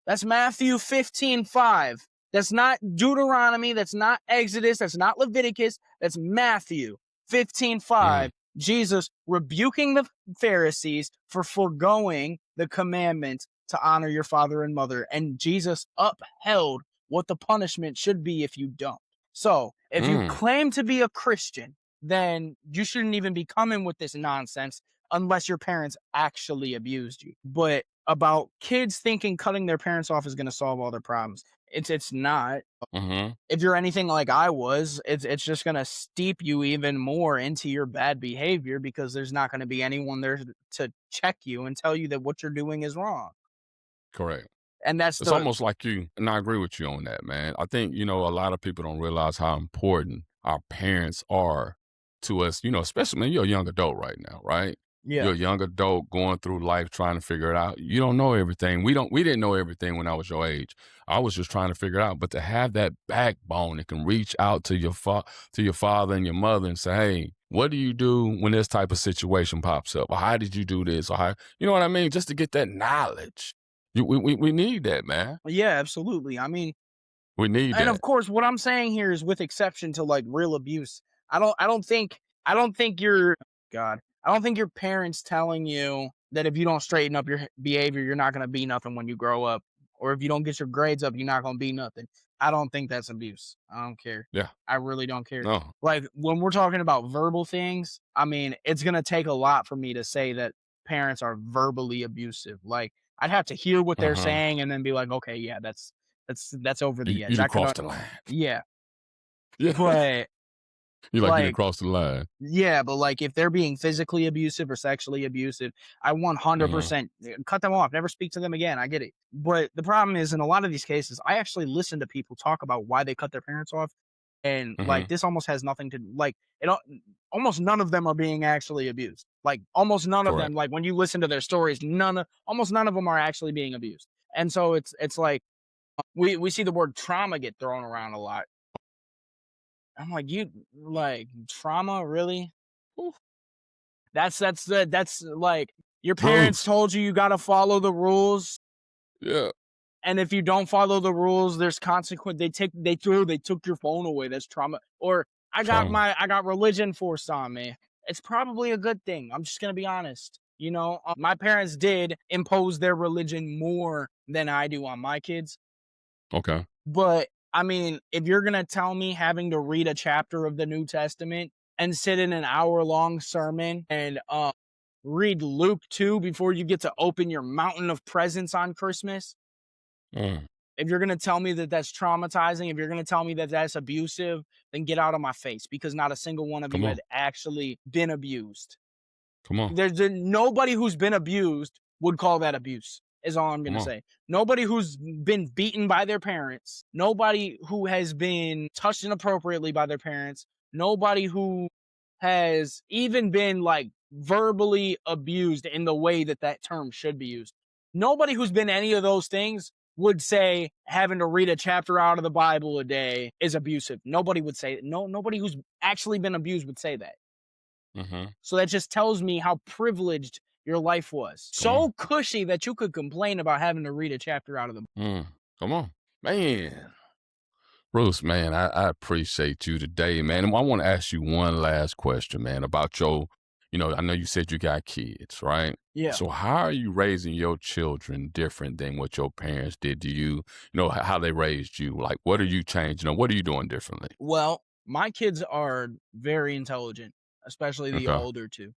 That's Matthew 15:5. That's not Deuteronomy. That's not Exodus. That's not Leviticus. That's Matthew 15:5. Mm. Jesus rebuking the Pharisees for foregoing the commandment to honor your father and mother. And Jesus upheld what the punishment should be if you don't. So if you Mm. claim to be a Christian, then you shouldn't even be coming with this nonsense unless your parents actually abused you. But about kids thinking cutting their parents off is going to solve all their problems, it's not. Mm-hmm. If you're anything like I was, it's just going to steep you even more into your bad behavior because there's not going to be anyone there to check you and tell you that what you're doing is wrong. Correct. And that's It's the almost like you, and I agree with you on that, man. I think, a lot of people don't realize how important our parents are to us, especially when you're a young adult right now, right? yeah. You're a young adult going through life trying to figure it out. You don't know everything. We didn't know everything when I was your age. I was just trying to figure it out. But to have that backbone that can reach out to your father and your mother and say, hey, what do you do when this type of situation pops up? Or how did you do this? Or how, you know what I mean? Just to get that knowledge. We need that, man. Yeah, absolutely. I mean, We need and of that. course, what I'm saying here is with exception to like real abuse. I don't think you're God. I don't think your parents telling you that if you don't straighten up your behavior, you're not gonna be nothing when you grow up. Or if you don't get your grades up, you're not gonna be nothing. I don't think that's abuse. I don't care. Yeah. I really don't care. No. Like when we're talking about verbal things, I mean, it's gonna take a lot for me to say that parents are verbally abusive. Like I'd have to hear what they're Uh-huh. saying and then be like, okay, yeah, that's over You the you edge. done I could, crossed the line. yeah, Yeah. but You like you didn't like, cross the line. yeah, but like if they're being physically abusive or sexually abusive, I Uh-huh. 100% cut them off. Never speak to them again. I get it. But the problem is, in a lot of these cases, I actually listen to people talk about why they cut their parents off. And like Uh-huh. this almost has nothing to like it. Almost none of them are being actually abused. Like almost none of them. Correct. Like when you listen to their stories, almost none of them are actually being abused. And so it's like we see the word trauma get thrown around a lot. I'm like, you like trauma, really? Ooh. That's like your parents Bruce. told you you got to follow the rules, Yeah. and if you don't follow the rules, there's consequence. They took your phone away. That's trauma. Or Trauma. I got religion forced on me. It's probably a good thing. I'm just gonna be honest. My parents did impose their religion more than I do on my kids. Okay. But I mean, if you're going to tell me having to read a chapter of the New Testament and sit in an hour-long sermon and read Luke 2 before you get to open your mountain of presents on Christmas, Mm. if you're going to tell me that that's traumatizing, if you're going to tell me that that's abusive, then get out of my face because not a single one of Come you on. had actually been abused. Come on. Nobody who's been abused would call that abuse, is all I'm Come gonna on. say. Nobody who's been beaten by their parents, nobody who has been touched inappropriately by their parents, nobody who has even been like verbally abused in the way that that term should be used. Nobody who's been any of those things would say having to read a chapter out of the Bible a day is abusive. Nobody would say nobody who's actually been abused would say that. Uh-huh. So that just tells me how privileged your life was. Come on. So cushy that you could complain about having to read a chapter out of the Mm. Come on. Man. Bruce, man, I appreciate you today, man. And I want to ask you one last question, man, about I know you said you got kids, right? Yeah. So how are you raising your children different than what your parents did to you? How they raised you. Like, what are you changing? Or what are you doing differently? Well, my kids are very intelligent, especially the Okay. older two.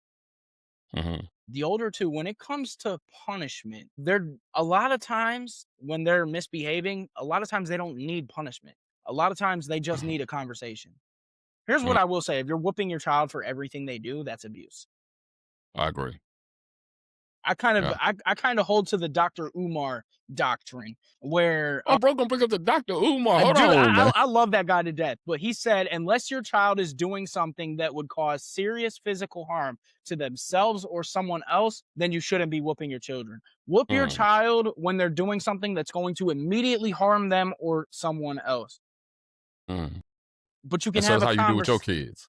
Uh-huh. The older two, when it comes to punishment, they're a lot of times when they're misbehaving, a lot of times they don't need punishment. A lot of times they just need a conversation. Here's what Mm, I will say. If you're whooping your child for everything they do, that's abuse. I agree. Yeah. I kind of hold to the Dr. Umar doctrine where Oh, bro, gonna bring up the Dr. Umar. Hold dude, on, man. I love that guy to death, but he said unless your child is doing something that would cause serious physical harm to themselves or someone else, then you shouldn't be whooping your children. Whoop your Mm, child when they're doing something that's going to immediately harm them or someone else. mm. But you And can so have that's a how you do with your convers kids.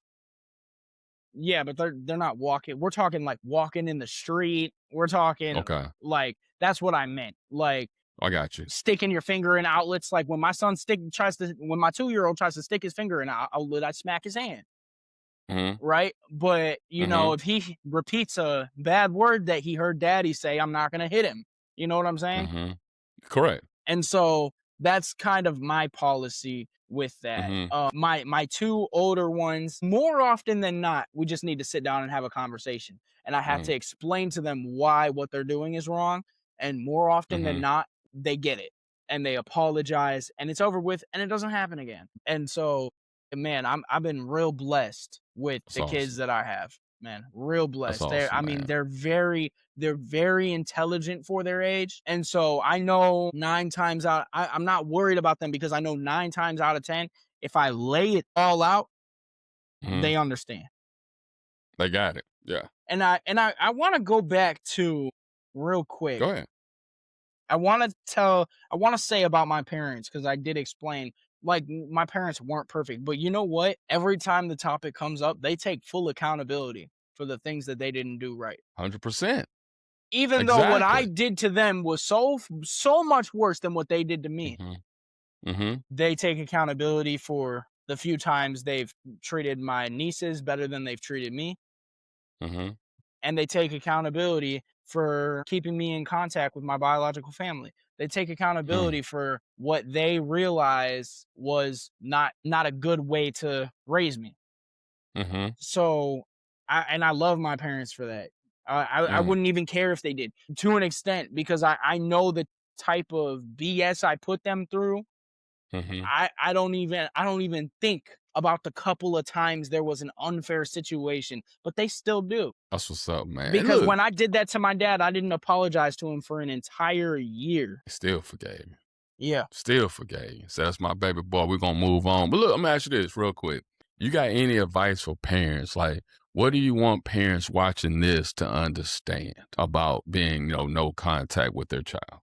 Yeah, but they're not walking. We're talking like walking in the street. We're talking Okay. like that's what I meant. Like I got you. sticking your finger in outlets. Like when my 2-year-old tries to stick his finger in an outlet, I smack his hand. Mhm. right? But, Mhm. if he repeats a bad word that he heard daddy say, I'm not going to hit him. You know what I'm saying? Mhm. Correct. And so that's kind of my policy with that. Mhm. My two older ones, more often than not, we just need to sit down and have a conversation. And I have Mhm. to explain to them why what they're doing is wrong. And more often than Mhm. not, they get it and they apologize and it's over with and it doesn't happen again. And so, man, I've been real blessed with That's the kids awesome. that I have. Man, real That's blessed. I awesome, mean, man. they're very intelligent for their age. And so I know nine times out, I'm not worried about them because I know 9 times out of 10, if I lay it all out, Mhm. they understand. They got it. Yeah. And I want to go back to real quick. Go ahead. I want to say about my parents because I did explain, like, my parents weren't perfect, but you know what? Every time the topic comes up, they take full accountability for the things that they didn't do right. 100%. Even though what I Exactly. did to them was so much worse than what they did to me, Mhm. Mhm. they take accountability for the few times they've treated my nieces better than they've treated me, Mhm. and they take accountability for keeping me in contact with my biological family. They take Mm. accountability for what they realize was not a good way to raise me. Mhm. So, I love my parents for that. I Mm. wouldn't even care if they did, to an extent, because I know the type of BS I put them through. Mhm. I don't even think about the couple of times there was an unfair situation, but they still do. That's what's up, man. And Because look, when I did that to my dad, I didn't apologize to him for an entire year. still forgave me. Yeah. Still forgave you. So that's my baby boy. We're gonna move on. But look, I'm gonna ask you this real quick. You got any advice for parents? Like, what do you want parents watching this to understand about being, no contact with their child?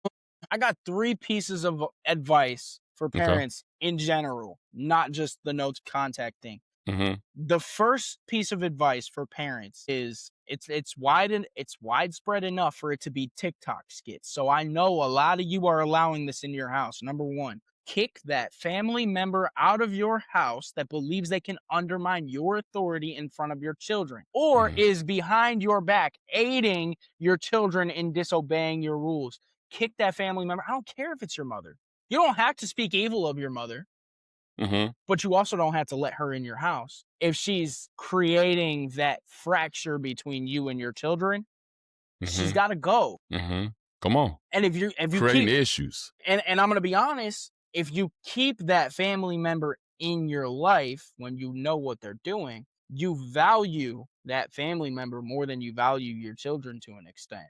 I got 3 pieces of advice for Okay. parents in general, not just the no contact thing. Mm-hmm. The first piece of advice for parents is it's widespread enough for it to be TikTok skits. So I know a lot of you are allowing this in your house. Number 1, kick that family member out of your house that believes they can undermine your authority in front of your children or Mm-hmm. is behind your back aiding your children in disobeying your rules. Kick that family member. I don't care if it's your mother. You don't have to speak evil of your mother, Mm-hmm. but you also don't have to let her in your house. If she's creating that fracture between you and your children, she's Mm-hmm. got to go. Mm-hmm. Come on. And if you Creating keep issues. and I'm going to be honest, if you keep that family member in your life when you know what they're doing, you value that family member more than you value your children to an extent.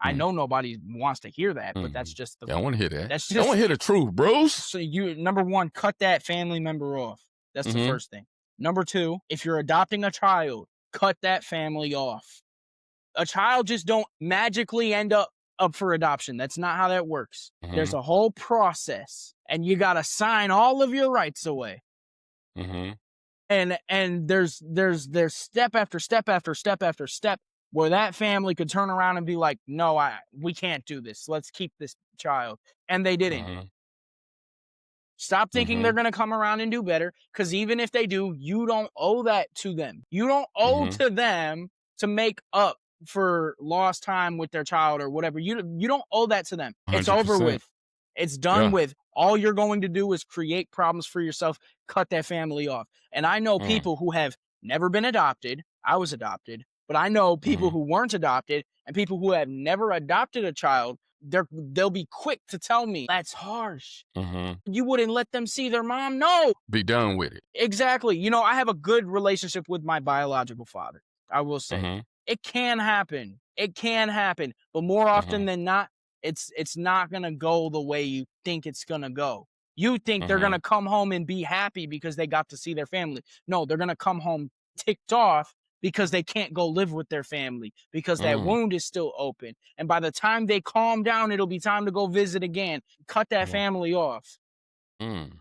I Mm-hmm. know nobody wants to hear that, but Mm-hmm. They don't want to hear that. that's They don't want just to hear the truth, bros. so you number 1, cut that family member off. That's the Mm-hmm. first thing. Number 2, if you're adopting a child, cut that family off. A child just don't magically end up for adoption. That's not how that works. Mm-hmm. There's a whole process and you got to sign all of your rights away. Mm-hmm. And there's step after step after step after step where that family could turn around and be like, "No, we can't do this. Let's keep this child." And they didn't. Mm-hmm. Stop thinking they're Mm-hmm. going to come around and do better because even if they do, you don't owe that to them. You don't owe Mm-hmm. to them to make up for lost time with their child or whatever. You don't owe that to them. It's over 100%. with. It's done Yeah. with. All you're going to do is create problems for yourself, cut that family off. And I know Mm. people who have never been adopted. I was adopted, but I know people Mm-hmm. who weren't adopted and people who have never adopted a child. They'll be quick to tell me that's harsh. Mm-hmm. You wouldn't let them see their mom? No. Be done with it. Exactly. I have a good relationship with my biological father. I will say. Mm-hmm. It can happen. It can happen, but more often Mm-hmm. than not, it's not going to go the way you think it's going to go. You think they're going Mm-hmm. to come home and be happy because they got to see their family. No, they're going to come home ticked off because they can't go live with their family because that Mm. wound is still open. And by the time they calm down, it'll be time to go visit again. Cut that Mhm. family off Mm.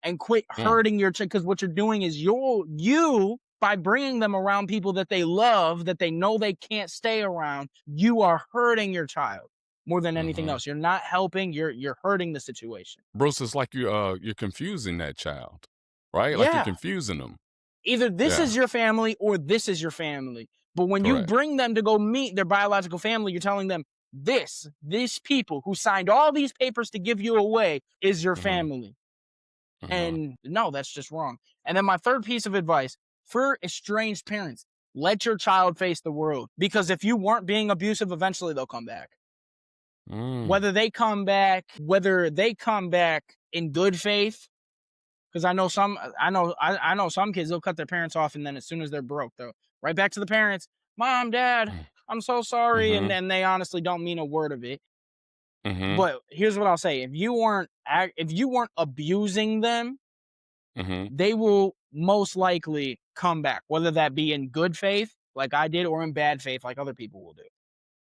and quit Mm. hurting your child because what you're doing is you by bringing them around people that they love that they know they can't stay around, you are hurting your child more than anything Mhm. else. You're not helping, you're hurting the situation. Bro, so it's like you're confusing that child, right? Like you're Yeah, confusing them. Either this Yeah. is your family or this is your family. But when you Correct. bring them to go meet their biological family, you're telling them these people who signed all these papers to give you away is your Mhm. family. Mhm. And no, that's just wrong. And then my third piece of advice for estranged parents, let your child face the world. Because if you weren't being abusive, eventually they'll come back. Whether they come back in good faith, because I know some kids, they'll cut their parents off, and then as soon as they're broke, they'll right back to the parents. Mom, Dad, I'm so sorry, and then they honestly don't mean a word of it. Mhm. But here's what I'll say: if you weren't abusing them, Mhm. they will most likely come back, whether that be in good faith, like I did, or in bad faith, like other people will do.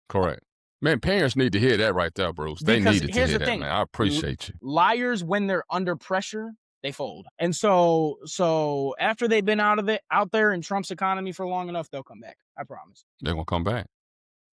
Correct. Man, parents need to hear that right there, Bruce. They Because needed to here's hear the that, thing, man. I appreciate you. liars, when they're under pressure, they fold. And so after they've been out there in Trump's economy for long enough, they'll come back. I promise. They're gonna come back.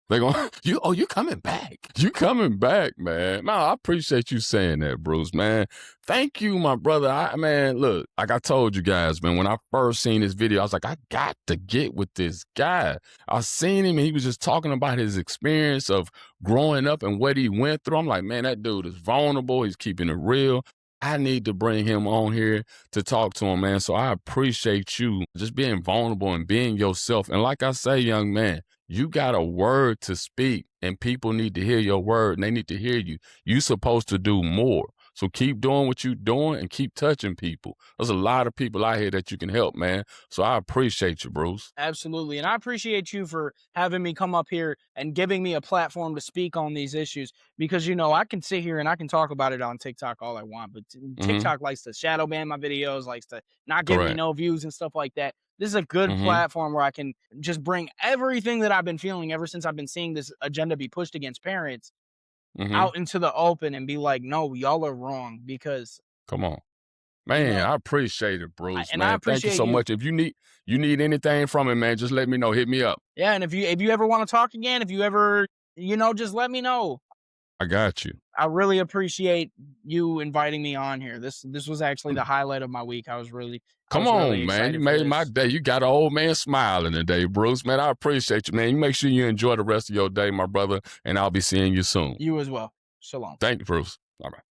They're gonna you coming back. You coming back, man. Man, I appreciate you saying that, Bruce, man. Thank you, my brother. Man, look, like I told you guys, man, when I first seen this video, I was like, I got to get with this guy. I seen him and he was just talking about his experience of growing up and what he went through. I'm like, man, that dude is vulnerable. He's keeping it real. I need to bring him on here to talk to him, man. So I appreciate you just being vulnerable and being yourself. And like I say, young man, you got a word to speak and people need to hear your word and they need to hear you. You supposed to do more. So keep doing what you're doing and keep touching people. There's a lot of people out here that you can help, man. So I appreciate you, Bruce. Absolutely. And I appreciate you for having me come up here and giving me a platform to speak on these issues because, I can sit here and I can talk about it on TikTok all I want, but TikTok likes to shadow ban my videos, likes to not give me Correct. no views and stuff like that. This is a good platform where I can just bring everything that I've been feeling ever since I've been seeing this agenda be pushed against parents out into the open and be like, no, y'all are wrong because, Come on. Man, I appreciate it, Bruce, and I man. Thank you appreciate so you. much. If you need anything from it, man, just let me know. Hit me up. Yeah, and if you ever want to talk again, if you ever, just let me know. I got you. I really appreciate you inviting me on here. This was actually the highlight of my week. I was really Come on, man. excited You for made my this. day. You got an old man smiling today, Bruce. Man, I appreciate you, man. You make sure you enjoy the rest of your day, my brother, and I'll be seeing you soon. You as well. Shalom. Thank you, Bruce. All right.